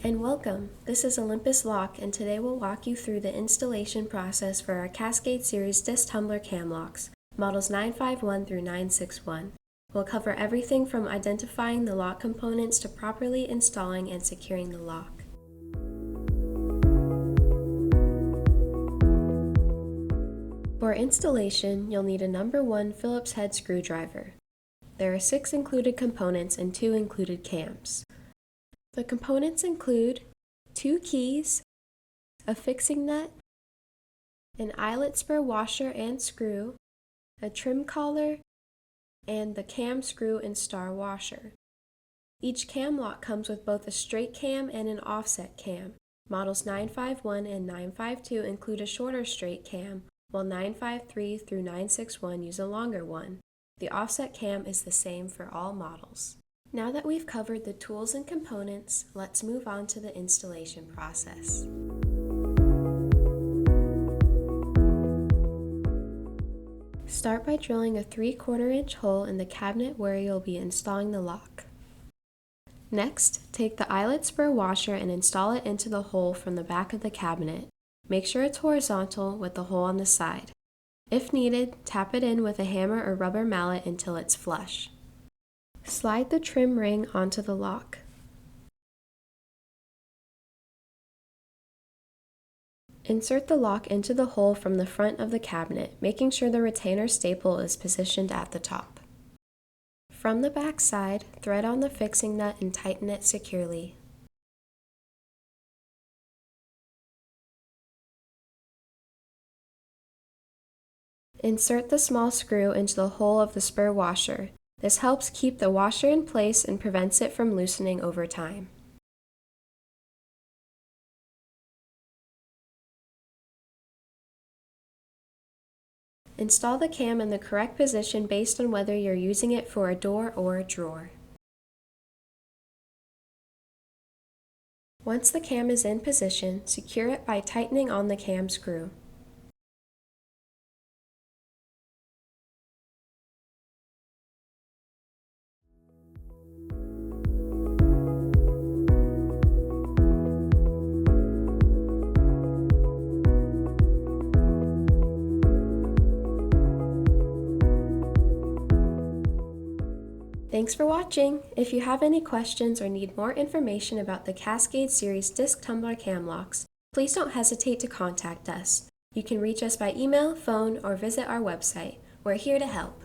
And welcome! This is Olympus Lock, and today we'll walk you through the installation process for our Cascade Series disc tumbler cam locks, models 951 through 961. We'll cover everything from identifying the lock components to properly installing and securing the lock. For installation, you'll need a number 1 Phillips head screwdriver. There are 6 included components and 2 included cams. The components include 2 keys, a fixing nut, an eyelet spur washer and screw, a trim collar, and the cam screw and star washer. Each cam lock comes with both a straight cam and an offset cam. Models 951 and 952 include a shorter straight cam, while 953 through 961 use a longer one. The offset cam is the same for all models. Now that we've covered the tools and components, let's move on to the installation process. Start by drilling a 3/4 inch hole in the cabinet where you'll be installing the lock. Next, take the eyelet spur washer and install it into the hole from the back of the cabinet. Make sure it's horizontal with the hole on the side. If needed, tap it in with a hammer or rubber mallet until it's flush. Slide the trim ring onto the lock. Insert the lock into the hole from the front of the cabinet, making sure the retainer staple is positioned at the top. From the back side, thread on the fixing nut and tighten it securely. Insert the small screw into the hole of the spur washer. This helps keep the washer in place and prevents it from loosening over time. Install the cam in the correct position based on whether you're using it for a door or a drawer. Once the cam is in position, secure it by tightening on the cam screw. Thanks for watching! If you have any questions or need more information about the Cascade Series disc tumbler cam locks, please don't hesitate to contact us. You can reach us by email, phone, or visit our website. We're here to help.